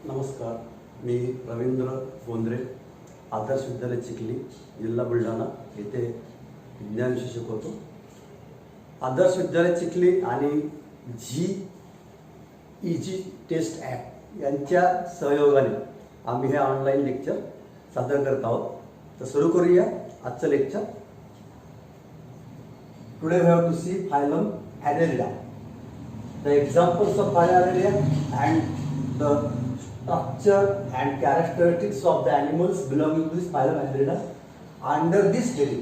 नमस्कार, मी रवींद्र बोंद्रे, आदर्श विद्यालय चिखली, जिल्हा बुलढाणा येथे विज्ञान विषय शिकवतो. आदर्श विद्यालय चिखली आणि जी टेस्ट ॲप यांच्या सहयोगाने आम्ही हे ऑनलाईन लेक्चर सादर करत आहोत. तर सुरू करूया आजचं lecture. Today we have to see phylum Annelida. The examples of phylum Annelida and the structure and characteristics of the animals belonging to this phylum Annelida. Under this heading,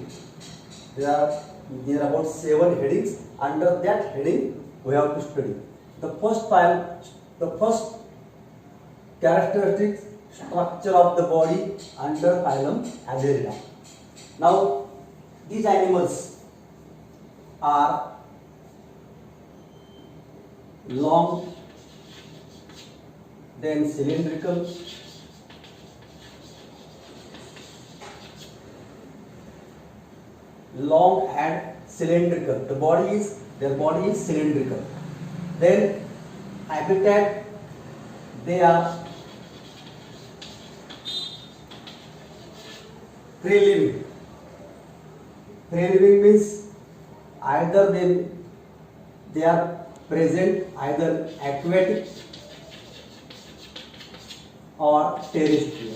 there are about 7 headings. Under that heading, we have to study the first characteristics, structure of the body under phylum Annelida. Now, these animals are long, then cylindrical, long and cylindrical. Their body is cylindrical. Then habitat, they are free living. Free living means either they are present either aquatic or terrestrial.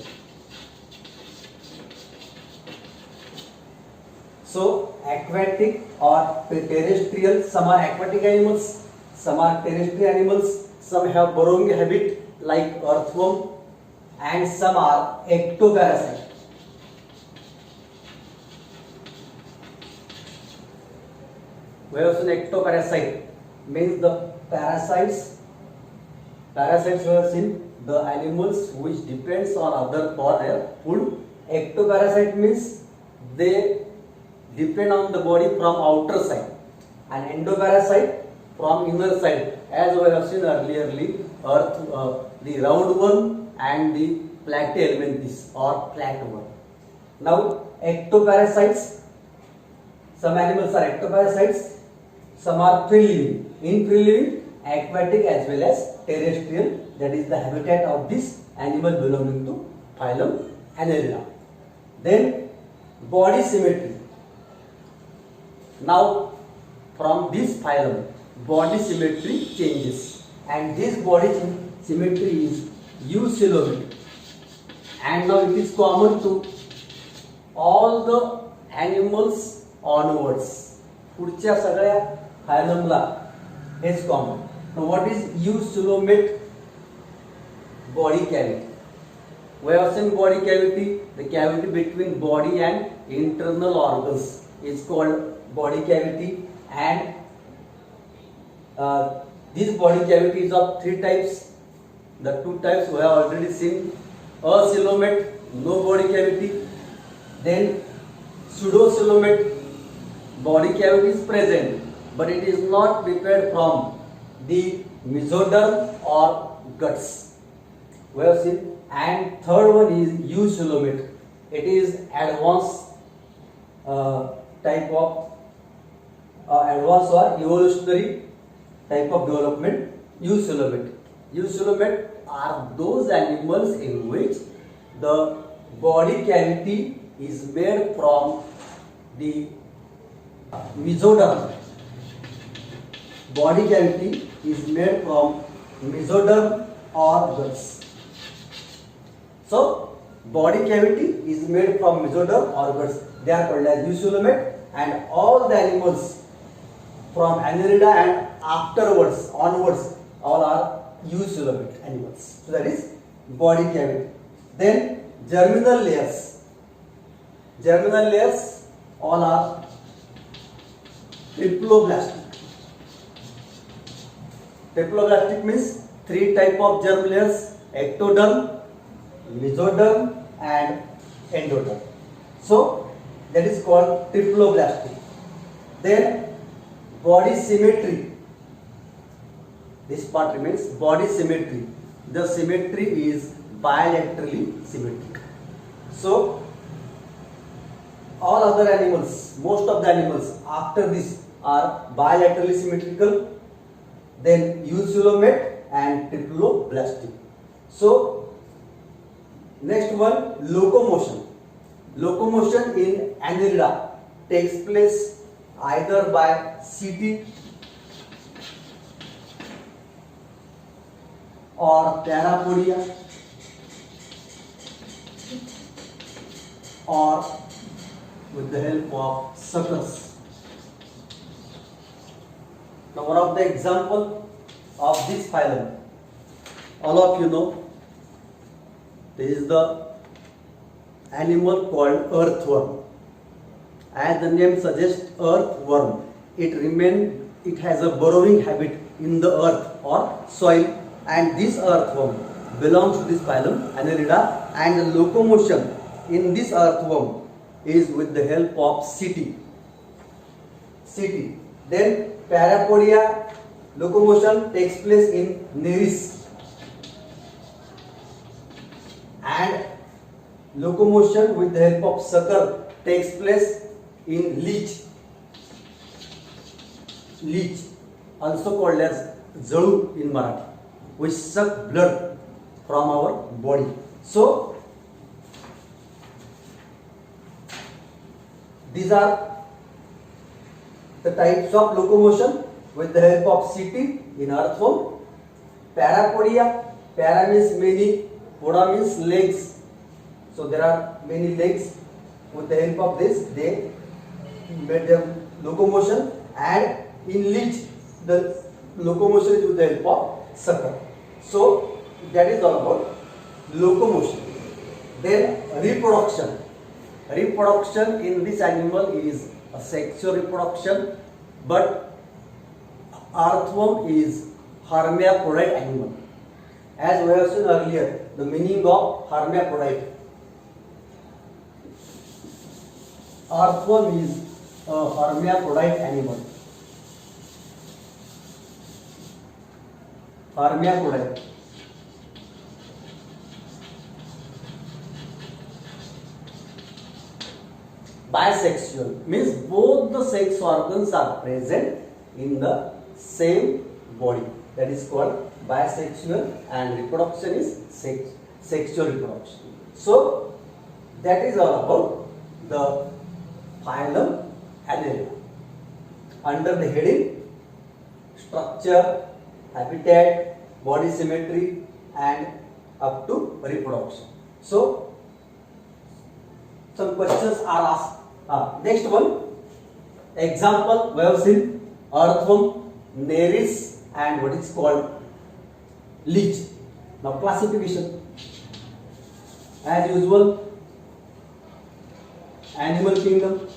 So aquatic or terrestrial, some are aquatic animals, some are terrestrial animals, some have burrowing habit like earthworm, and some are ectoparasite. We have seen ectoparasite means the parasites we have seen the animals which depends on other for their food. Ectoparasite means they depend on the body from outer side, and endoparasite from inner side, as we have seen earlierly the roundworm and the Platyhelminthes or flatworm. Now ectoparasites, some animals are ectoparasites, some are free living. In free living, aquatic as well as terrestrial, that is the habitat of this animal belonging to phylum Annelida. Then body symmetry. Now from this phylum, body symmetry changes, and this body symmetry is eucoelomic, and now it is common to all the animals onwards. पुढच्या सगळ्या फायलमला हेच common. Now what is eucoelomic body cavity? We have seen body cavity, the cavity between body and internal organs is called body cavity, and this body cavity is of 3 types. The 2 types we have already seen: acoelomated, no body cavity; then pseudocoelomated, body cavity is present but it is not prepared from the mesoderm or guts. We have seen. And third one is eucoelomated. It is advanced type of advanced or evolutionary type of development. Eucoelomated are those animals in which the body cavity is made from the mesoderm. Body cavity is made from mesoderm or guts. So body cavity is made from mesoderm or guts. They are called as eucoelomated, and all the animals from Annelida and onwards all are eucoelomated animals. So that is body cavity. Then germinal layers. Germinal layers all are triploblastic. Triploblastic means 3 type of germ layers: ectoderm, mesoderm and endoderm. So that is called triploblastic. Then body symmetry. This part remains body symmetry. The symmetry is bilaterally symmetric. So all other animals, most of the animals after this are bilaterally symmetrical, then eucoelomated and triploblastic. So next one, locomotion. Locomotion in Annelida takes place either by city or parapodia or with the help of suckers. Now one of the example of this phylum, all of you know, this is the animal called earthworm. As the name suggests, earthworm, it has a burrowing habit in the earth or soil, and this earthworm belongs to this phylum Annelida, and the locomotion in this earthworm is with the help of city. Then parapodia locomotion takes place in Nereis, and locomotion with the help of sucker takes place in leech, also called as Zalu in Marathi, which suck blood from our body. So these are the types of locomotion with the help of city in earthworm. Parapodia, para means many, poda means legs. So there are many legs. With the help of this, they made their locomotion, and in leech, the locomotion is with the help of sucker. So that is all about locomotion. Then reproduction. Reproduction in this animal is a sexual reproduction, but earthworm is hermaphrodite animal. As we have seen earlier, the meaning of hermaphrodite. Earthworm is a hermaphrodite animal. Hermaphrodite. Bisexual means both the sex organs are present in the same body. That is called bisexual, and reproduction is sexual reproduction. So that is all about the phylum Annelida. Under the heading structure, habitat, body symmetry, and up to reproduction. So some questions are asked. Next one, example we have seen earthworm, Nereis, and what is called leech. Now classification. As usual, animal kingdom.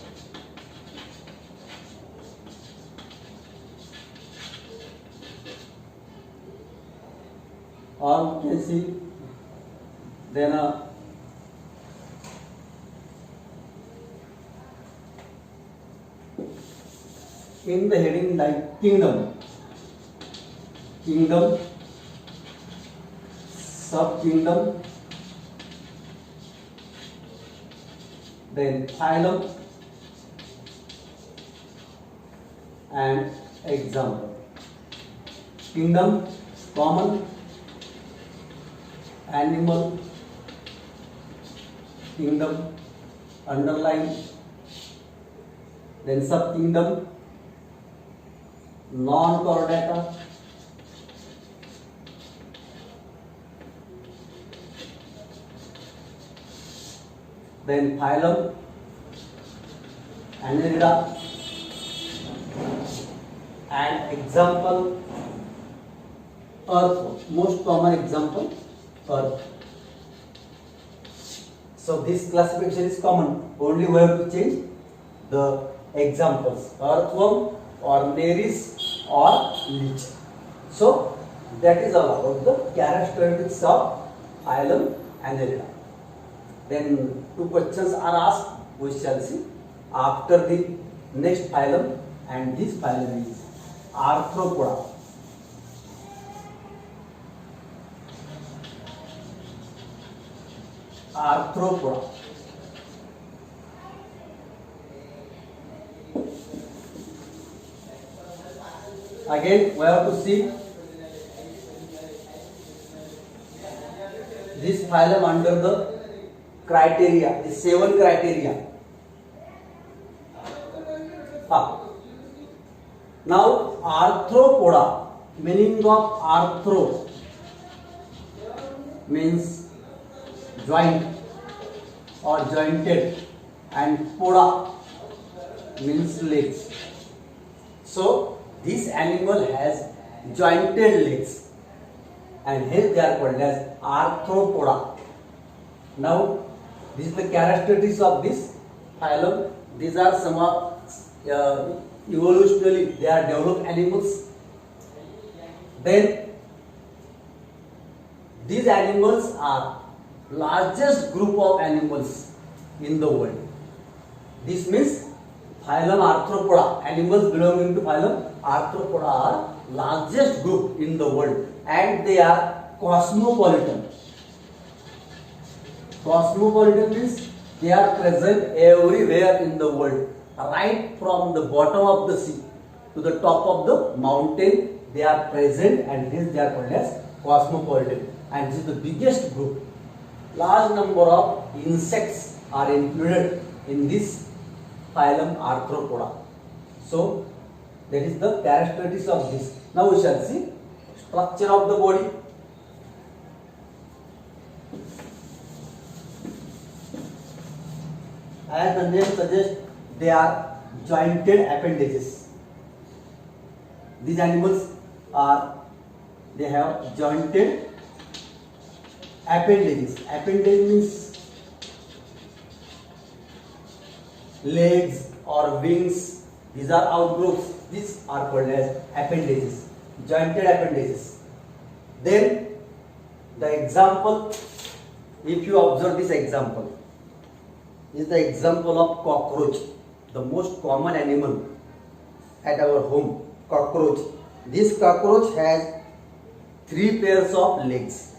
Or you can see then in the heading like kingdom, subkingdom, then phylum and example. Kingdom, common, animal, kingdom, underline, then subkingdom, non-chordata, then phylum, Annelida, and example, earth. Most common example, earth. So this classification is common, only we have to change the examples, earthworm or Nereis or leech. So that is all about the characteristics of phylum Annelida. Then two questions are asked, we shall see after the next phylum, and this phylum is Arthropoda. Arthropoda. Again, we have to see this phylum under the criteria, the 7 criteria. Now arthropoda, meaning of arthro means joint or jointed, and poda means legs. So this animal has jointed legs, and hence they are called as arthropoda. Now this is the characteristics of this phylum. These are some of evolutionally they are developed animals. Then these animals are largest group of animals in the world. This means phylum arthropoda, animals belonging to phylum arthropoda are largest group in the world, and they are cosmopolitan. Cosmopolitan means they are present everywhere in the world, right from the bottom of the sea to the top of the mountain. They are present, and hence they are called as cosmopolitan. And this is the biggest group. Large number of insects are included in this phylum arthropoda. So that is the characteristics of this. Now we shall see structure of the body. As the name suggests, they are jointed appendages. These animals they have jointed appendages. Appendage means legs or wings. These are outgrowths. These are called as appendages, jointed appendages. Then the example, if you observe this example, is the example of cockroach, the most common animal at our home, cockroach. This cockroach has 3 pairs of legs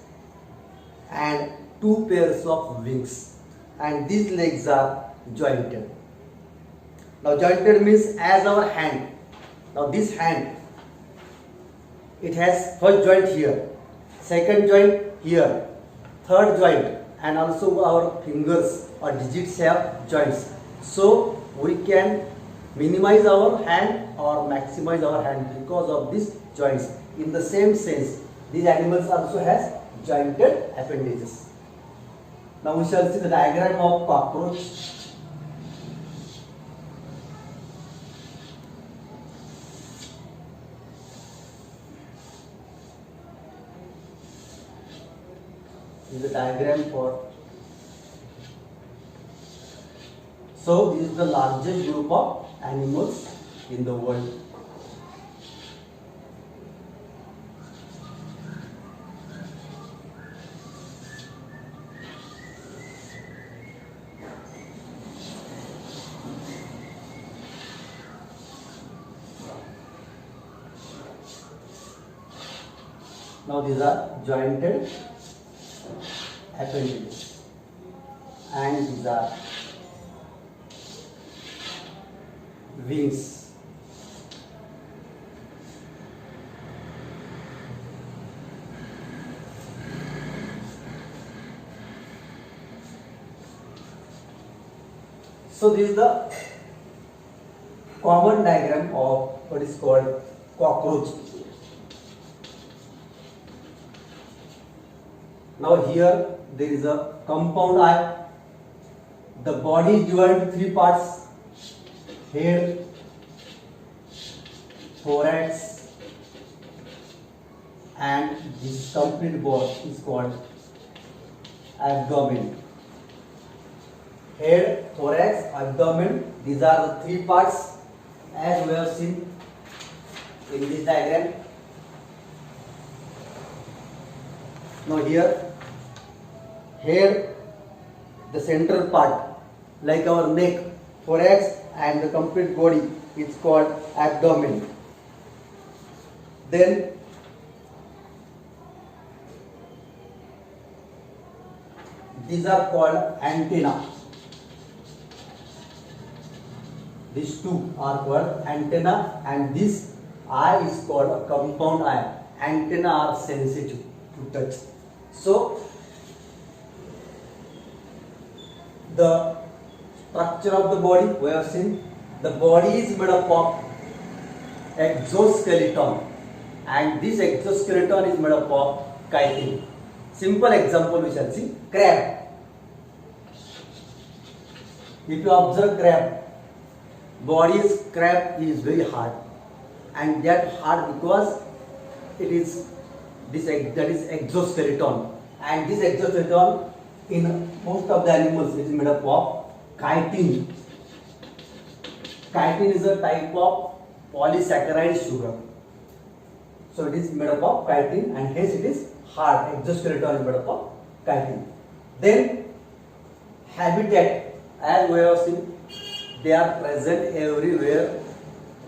and 2 pairs of wings, and these legs are jointed. Now jointed means as our hand. Now this hand, it has first joint here, second joint here, third joint, and also our fingers or digits have joints. So we can minimize our hand or maximize our hand because of these joints. In the same sense, these animals also has jointed appendages. Now we shall see the diagram of cockroach. This is the diagram for. So this is the largest group of animals in the world. Now these are jointed appendages, and these are wings. So this is the common diagram of what is called cockroach. Now here there is a compound eye. The body is divided into 3 parts: head, thorax, and this complete body is called abdomen. Head, thorax, abdomen, these are the 3 parts as we have seen in this diagram. Now here, head, the central part, like our neck, thorax, and the complete body is called abdomen. Then these are called antenna. These 2 are called antenna, and this eye is called a compound eye. Antenna are sensitive to touch. So The structure of the body, we have seen the body is made up of exoskeleton, and this exoskeleton is made up of chitin. Simple example we shall see. Crab. If you observe crab, body's crab is very hard, and that hard because it is that is exoskeleton, and this exoskeleton in most of the animals it is made up of chitin. Chitin is a type of polysaccharide sugar, so it is made up of chitin, and hence it is hard. Exoskeleton is made up of chitin. Then habitat, as we have seen, they are present everywhere,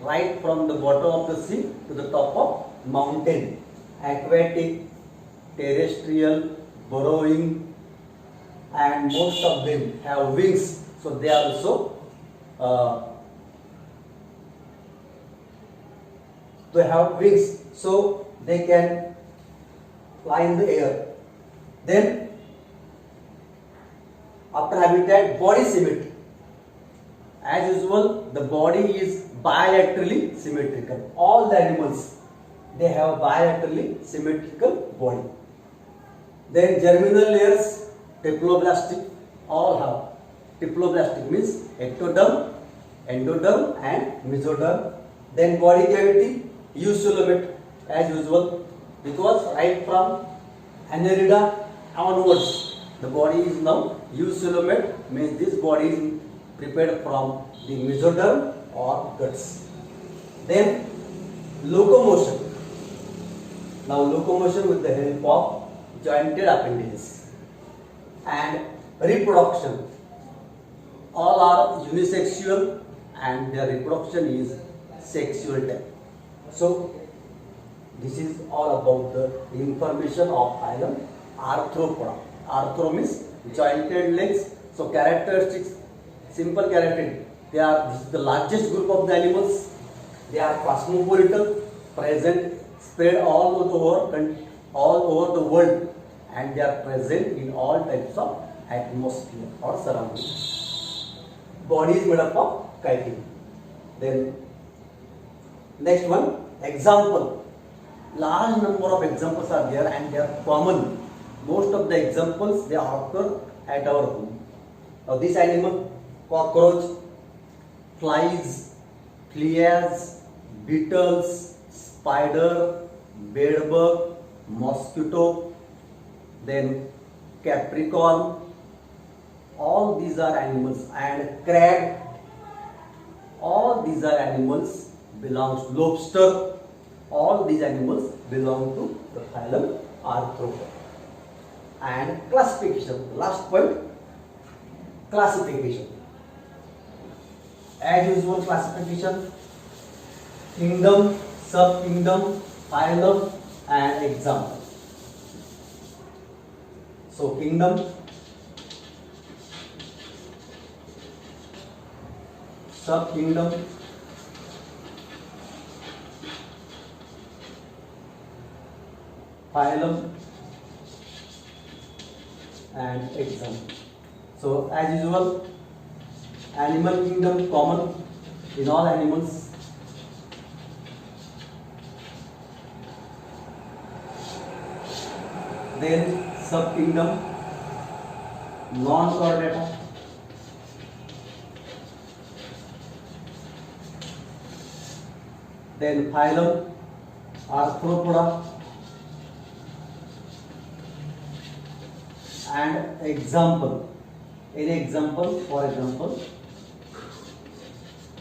right from the bottom of the sea to the top of mountain. Aquatic, terrestrial, burrowing, and most of them have wings, so they are also they have wings, so they can fly in the air. Then after habitat, body symmetry. As usual, the body is bilaterally symmetrical. All the animals, they have bilaterally symmetrical body. Then germinal layers, diploblastic, all have. Diploblastic means ectoderm, endoderm and mesoderm. Then body cavity, eucoelomate as usual, because right from annelida onwards, the body is now eucoelomate, means this body is prepared from the mesoderm or guts. Then locomotion. Now locomotion with the help of jointed appendages. And reproduction. All are unisexual and their reproduction is sexual type. So this is all about the information of phylum Arthropoda. Arthro means jointed legs. So characteristics, simple characteristics. This is the largest group of the animals. They are cosmopolitan, present, spread all over the world, and they are present in all types of atmosphere or surroundings. Body is made up of chitin. Then next one, example. Large number of examples are there and they are common. Most of the examples they occur at our home. Now this animal, cockroach, flies, fleas, beetles, spider, bedbug, mosquito, then capricorn, all these are animals, and crab, all these are animals belongs, lobster, all these animals belong to the phylum Arthropoda. And classification, last point, classification. As usual, classification, kingdom, subkingdom, phylum and example. So kingdom, subkingdom, phylum and example. So as usual, animal kingdom common in all animals. Then subkingdom, non-chordata. Then phylum Arthropoda and example. Any example, for example,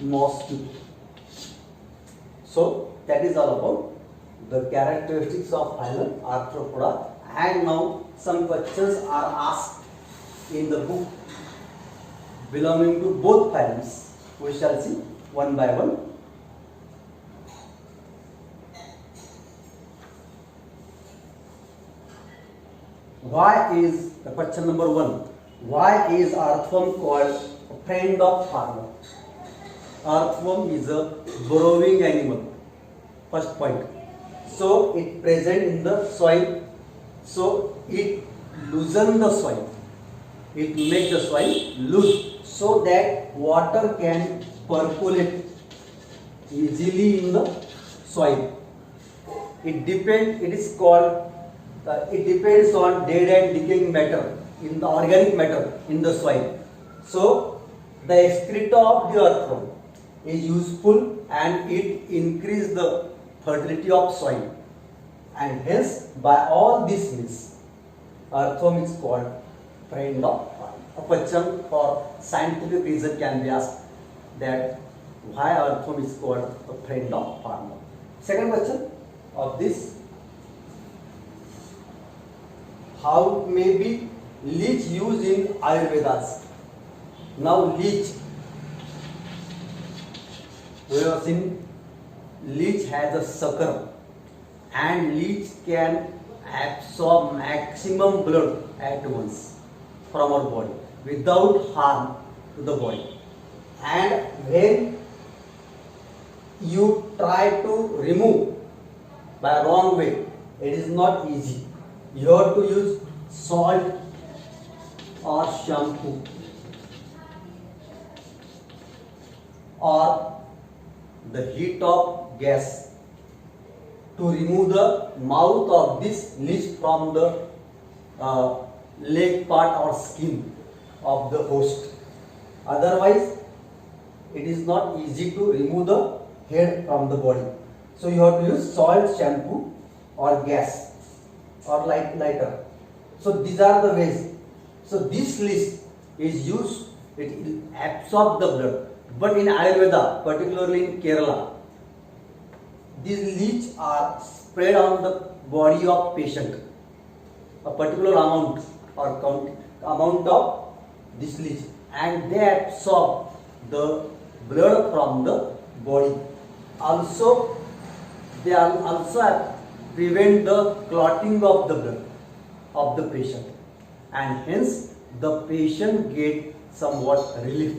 mosquito. So that is all about the characteristics of phylum Arthropoda. And now some questions are asked in the book belonging to both phylums. We shall see one by one. Why is the question number 1? Why is earthworm called a friend of farmer? Earthworm is a burrowing animal. First point. So it present in the soil. So it loosens the soil. it makes the soil loose so that water can percolate easily in the soil. It is called, it depends on dead and decaying matter in the organic matter in the soil. So the excreta of the earthworm is useful and it increases the fertility of soil, and hence by all this means earthworm is called friend of farm. A question for scientific reason can be asked, that why earthworm is called a friend of farmer. Second question of this, how may be leech used in Ayurvedas? Now leech, we have seen leech has a sucker, and leech can absorb maximum blood at once from our body without harm to the body. And when you try to remove by wrong way, it is not easy. You have to use salt or shampoo or the heat of gas to remove the mouth of this leech from the leg part or skin of the host. Otherwise, it is not easy to remove the head from the body. So you have to use salt, shampoo or gas or lighter. So these are the ways. So this leech is used, it absorbs the blood. But in Ayurveda, particularly in Kerala, these leech are spread on the body of patient. A particular amount or amount of this leech, and they absorb the blood from the body. Also, they are also prevent the clotting of the blood of the patient, and hence the patient get somewhat relief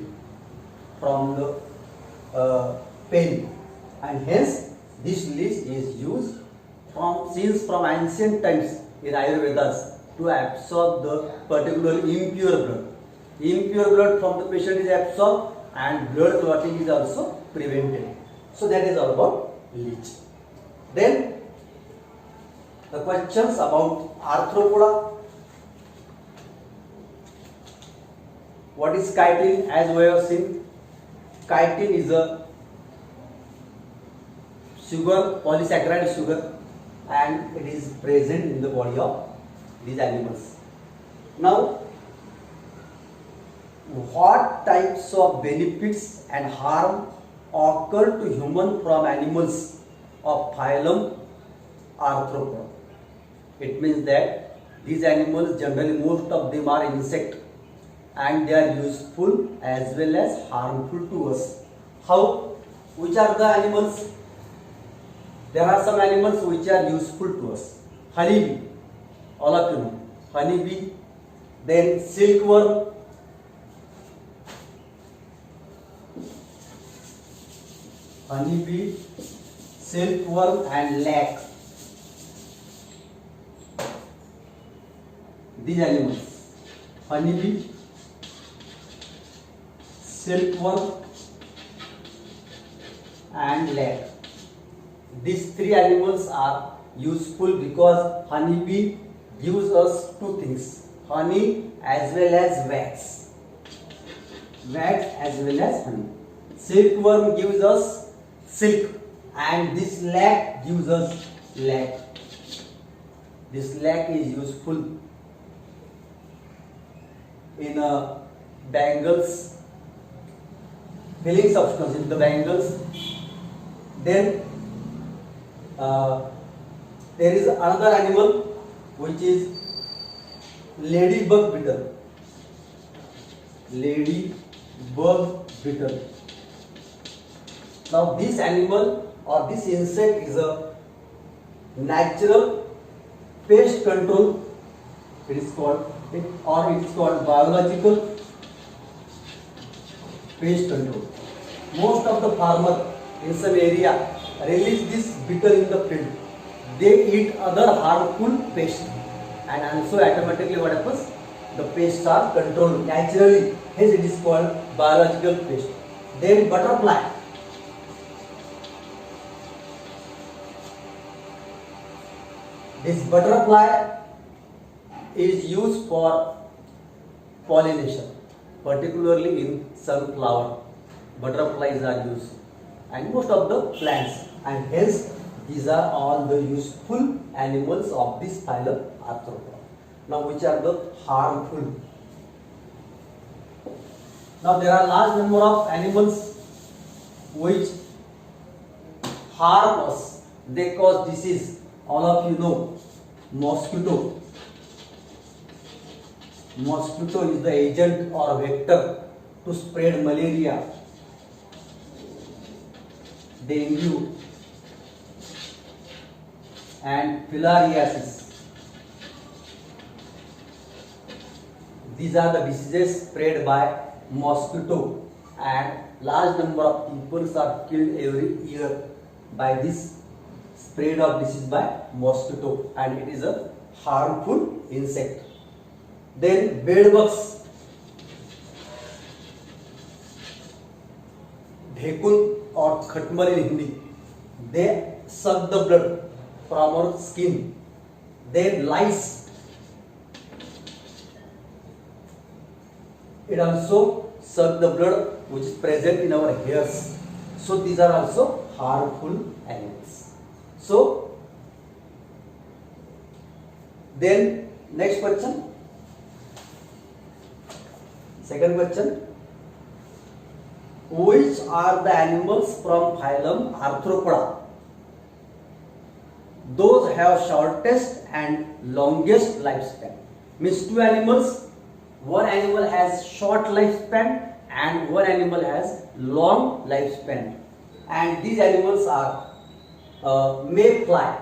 from the pain, and hence this leech is used from ancient times in Ayurvedas to absorb the particular impure blood. Impure blood from the patient is absorbed and blood clotting is also prevented. So that is all about leech. Then the questions about arthropoda. What is chitin? As we have seen, chitin is a sugar, polysaccharide sugar, and it is present in the body of these animals. Now, what types of benefits and harm occur to human from animals of phylum Arthropoda? It means that these animals, generally most of them are insect, and they are useful as well as harmful to us. How? Which are the animals? There are some animals which are useful to us. Honeybee, all of you know. Honeybee, then silkworm, honeybee, silkworm and lac. These animals, honeybee, silkworm and lac. These three animals are useful because honeybee gives us two things: honey as well as wax. Wax as well as honey. Silkworm gives us silk, and this lac gives us lac. This lac is useful in bangles, filling substance in the bangles. Then there is another animal which is ladybug beetle. Ladybug beetle. Now this animal or this insect is a natural pest control. It is called, or it is called biological pest control. Most of the farmers in some area release this beetle in the field. They eat other harmful pests, and also automatically what happens? the pests are controlled naturally, hence it is called biological pest. Then butterfly. This butterfly is used for pollination, particularly in sunflower. Butterflies are used, and most of the plants, and hence these are all the useful animals of this phylum Arthropoda. Now, which are the harmful? Now, there are large number of animals which harm us. They cause disease. All of you know mosquito. Mosquito is the agent or vector to spread malaria, dengue, and filariasis. These are the diseases spread by mosquito, and large number of people are killed every year by this spread of disease by mosquito, and it is a harmful insect. Then bedbugs, dhekun or khatmal in Hindi, they suck the blood from our skin. Then lice, it also suck the blood which is present in our hairs. So these are also harmful animals. So then next question. Second question. Which are the animals from phylum Arthropoda? Those have shortest and longest lifespan. Means two animals, one animal has short lifespan and one animal has long lifespan. And these animals are mayfly.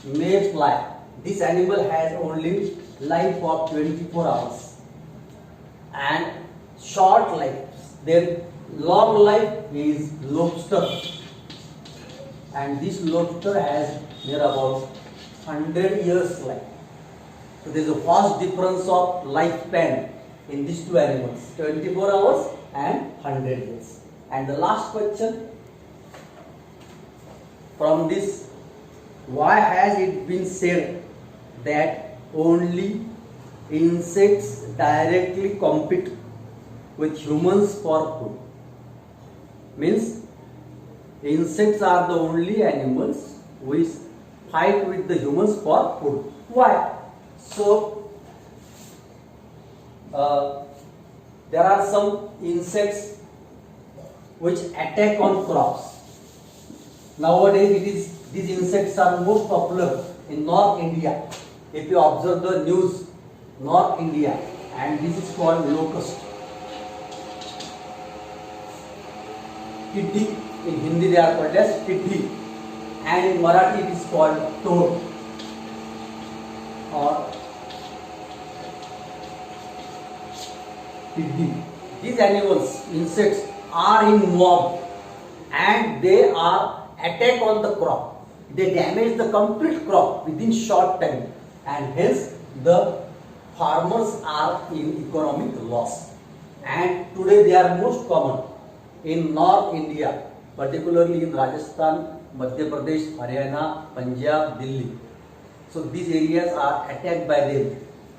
Mayfly. This animal has only life of 24 hours and short life. Their long life is lobster, and this lobster has near about 100 years life. So there is a vast difference of lifespan in these two animals, 24 hours and 100 years. And the last question from this, why has it been said that only insects directly compete with humans for food? Means insects are the only animals which fight with the humans for food. Why? So there are some insects which attack on crops. Nowadays these insects are most popular in North India. If you observe the news, North India, and this is called locust. Tiddi, in Hindi they are called as tiddi, and in Marathi it is called toad or tiddi. These animals, insects, are in mob and they are attack on the crop. They damage the complete crop within short time, and hence the farmers are in economic loss. And today they are most common in North India, particularly in Rajasthan, Madhya Pradesh, Haryana, Punjab, Delhi. So these areas are attacked by them.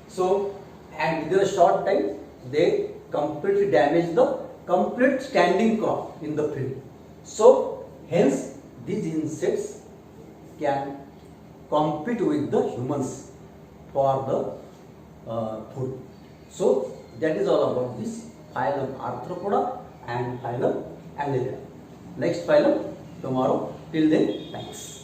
So, and within a short time they completely damage the complete standing crop in the field. So hence these insects can compete with the humans for the food. So that is all about this phylum Arthropoda and phylum Annelida. Next phylum tomorrow. Till then, thanks.